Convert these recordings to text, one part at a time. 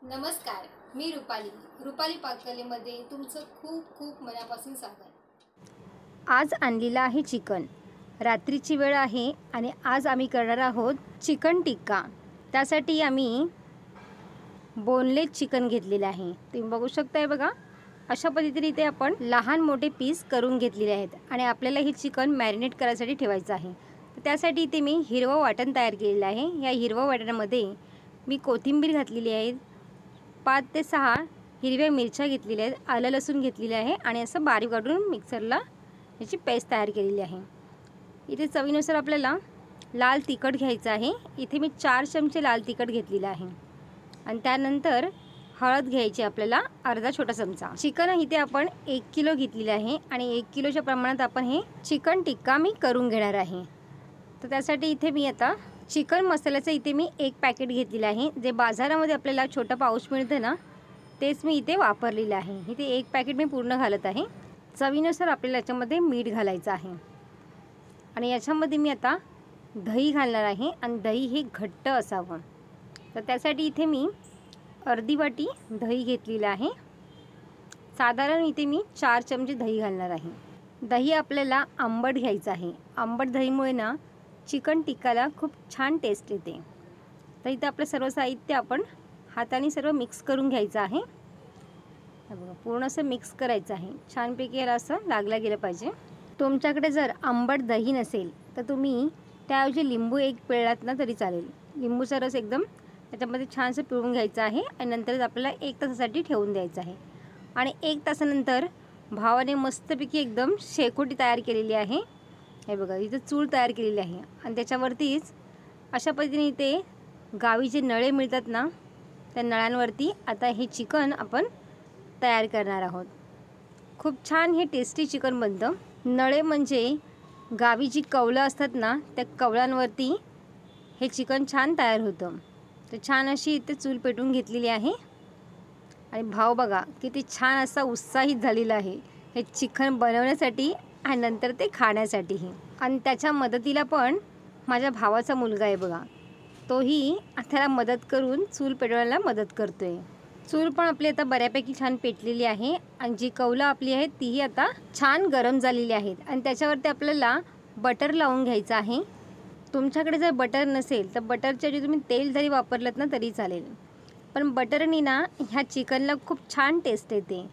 नमस्कार, मी रुपाली पाककलेमध्ये तुमचं खूप खूप मनापासून स्वागत। आज आणलेलं आहे चिकन। रात्रीची वेळ आहे आणि आज आम्ही करणार आहोत चिकन टिक्का। त्यासाठी आम्ही बोनलेस चिकन घेतलेले आहे। तुम्ही बघू शकताय बघा, अशा पद्धतीने ते आपण लहान मोठे पीस करून घेतलेले आहेत आणि आपल्याला हे चिकन मॅरिनेट करायसाठी ठेवायचं आहे। तर त्यासाठी इथे मी हिरवं वाटण तयार केलेलं आहे। या हिरवं वाटणामध्ये मी कोथिंबीर घातलेली आहे, 5 ते 6 हिरव्या मिरच्या घेतलेल्या आहेत, आलं लसूण घेतलेले आहे आणि असं बारीक काढून मिक्सरला याची पेस्ट तयार केलेली आहे। इथे चवीनुसार आपल्याला लाल तिखट घ्यायचं आहे। इथे मी 4 चमचे लाल तिखट घेतलेलं आहे आणि त्यानंतर हळद घ्यायची आपल्याला अर्धा छोटा चमचा। चिकन इथे आपण 1 किलो घेतलेले आहे आणि 1 किलोच्या प्रमाणात आपण हे चिकन टिक्का मी करून घेणार आहे। तर त्यासाठी इथे मी आता चिकन मसाल्याचं इथे मी 1 पॅकेट घेतलेलं आहे। जे बाजारामध्ये आपल्याला छोटा पाऊच मिळतं ना, तेच मी इथे वापरलेलं आहे। इथे 1 पॅकेट मी पूर्ण घालत आहे। चवीनुसार आपल्याला याच्यामध्ये मीठ घालायचं आहे आणि याच्यामध्ये मी आता दही घालणार आहे आणि दही हे घट्ट असावं। तर त्यासाठी इथे मी अर्धी वाटी दही घेतलेलं आहे। साधारण इथे मी 4 चमचे दही घालणार आहे। दही आपल्याला आंबट घ्यायचं आहे। आंबट दहीमुळे ना चिकन टिक्काला खूप छान टेस्ट येते। तर इथे आपलं सर्व साहित्य आपण हाताने सर्व मिक्स करून घ्यायचं आहे। बघा, पूर्ण असं मिक्स करायचं आहे। छानपैकी याला असं लागलं गेलं पाहिजे। तुमच्याकडे जर आंबट दही नसेल तर तुम्ही त्याऐवजी लिंबू 1 पिळलात ना तरी चालेल। लिंबूचा रस एकदम त्याच्यामध्ये छानसं पिळून घ्यायचा आहे आणि नंतर आपल्याला 1 तासासाठी ठेवून द्यायचं आहे। आणि 1 तासानंतर भावाने मस्तपैकी एकदम शेकोटी तयार केलेली आहे। हे बघा, इथं चूल तयार केलेली आहे आणि त्याच्यावरतीच अशा पद्धतीने इथे गावी जे नळे मिळतात ना, त्या नळांवरती आता हे चिकन आपण तयार करणार आहोत। खूप छान हे टेस्टी चिकन बनतं। नळे म्हणजे गावी जी कवलं असतात ना, त्या कवळांवरती हे चिकन छान तयार होतं। तर छान अशी इथे चूल पेटवून घेतलेली आहे आणि भाव बघा किती छान असा उत्साहित झालेला आहे हे चिकन बनवण्यासाठी आणि नंतर ते खाण्यासाठीही। आणि त्याच्या मदतीला पण माझ्या भावाचा मुलगा आहे बघा, तोही त्याला मदत करून चूल पेटवायला मदत करतोय। चूल पण आपली आता बऱ्यापैकी छान पेटलेली आहे आणि जी कौलं आपली आहे तीही आता छान गरम झालेली आहेत आणि त्याच्यावरती आपल्याला बटर लावून घ्यायचं आहे। तुमच्याकडे जर बटर नसेल तर बटरच्या ऐवजी तुम्ही तेल जरी वापरलं ना तरी चालेल, पण बटरनी ना ह्या चिकनला खूप छान टेस्ट येते।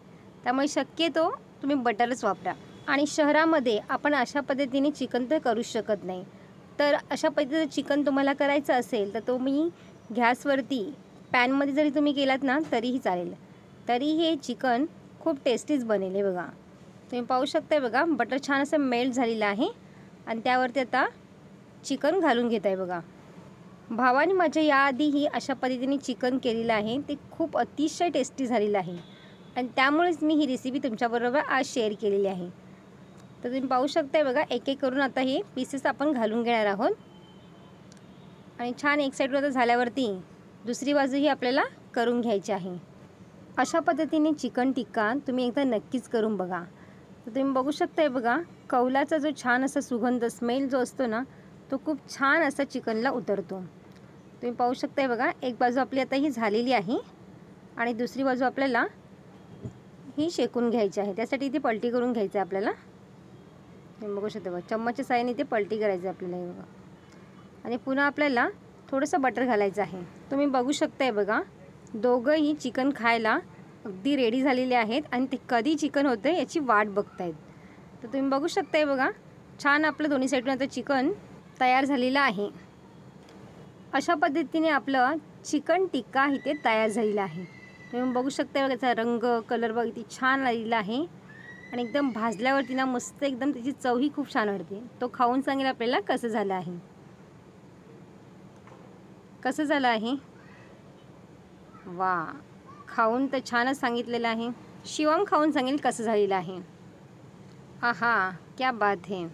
त्यामुळे शक्यतो तुम्ही बटरच वापरा। आणि शहरामध्ये आपण अशा पद्धतीने चिकन तर करूच शकत नाही। तर अशा पद्धतीचं चिकन तुम्हाला करायचं असेल तर तुम्ही गॅसवरती पॅनमध्ये जरी तुम्ही केलात ना तरीही चालेल। तरी हे चिकन खूप टेस्टीच बनेल। हे बघा, तुम्ही पाहू शकताय बघा, बटर छान असं मेल्ट झालेलं आहे आणि त्यावरती आता चिकन घालून घेत आहे बघा। भावाने माझ्या याआधीही अशा पद्धतीने चिकन केलेलं आहे, ते खूप अतिशय टेस्टी झालेलं आहे आणि त्यामुळेच मी ही रेसिपी तुमच्याबरोबर आज शेअर केलेली आहे। तर तुम्ही पाहू शकताय बघा, एक एक करून आता हे पीसेस आपण घालून घेणार आहोत आणि छान एक साईडवर आता झाल्यावरती दुसरी बाजूही आपल्याला करून घ्यायची आहे। अशा पद्धतीने चिकन टिक्का तुम्ही एकदा नक्कीच करून बघा। तर तुम्ही बघू शकताय बघा, कौलाचा जो छान असा सुगंध स्मेल जो असतो ना, तो खूप छान असा चिकनला उतरतो। तुम्ही पाहू शकताय बघा, एक बाजू आपली आता ही झालेली आहे आणि दुसरी बाजू आपल्याला ही शेकून घ्यायची आहे। त्यासाठी इथे पलटी करून घ्यायचं आहे आपल्याला। तुम्ही बघू शकता बघा, चम्मचच्या साहाय्याने इथे पलटी करायची आपल्याला। हे बघा, आणि पुन्हा आपल्याला थोडंसं बटर घालायचं आहे। तुम्ही बघू शकताय बघा, दोघंही चिकन खायला अगदी रेडी झालेले आहेत आणि ते कधी चिकन होतं याची वाट बघतायत। तर तुम्ही बघू शकताय बघा, छान आपलं दोन्ही साईडून आता चिकन तयार झालेलं आहे। अशा पद्धतीने आपलं चिकन टिक्का इथे तयार झालेलं आहे। तुम्ही बघू शकता बघा, त्याचा रंग कलर बघा किती छान आलेला आहे आणि एकदम भाजल्यावरती ना मस्त एकदम त्याची चवही खूप छान वाटते। तो खाऊन सांगेल आपल्याला कसं झालं आहे, कसं झालं आहे। वा, खाऊन तर छानच सांगितलेलं आहे। शिवम खाऊन सांगेल कसं झालेलं आहे। आहा, क्या बात है।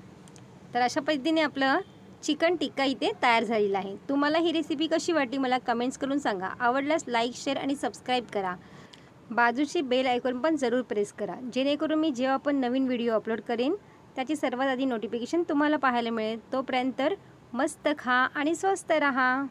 तर अशा पद्धतीने आपलं चिकन टिक्का इथे तयार झालेला आहे। तुम्हाला ही रेसिपी कशी वाटली मला कमेंट्स करून सांगा। आवडल्यास लाईक, शेअर आणि सबस्क्राईब करा। बाजूची बेल आयकॉन पण जरूर प्रेस करा, जेणेकरून मी जेव्हा पण नवीन व्हिडिओ अपलोड करेन त्याची सर्वात आधी नोटिफिकेशन तुम्हाला पाहायला मिळेल। तोपर्यंत मस्त खा आणि स्वस्त रहा।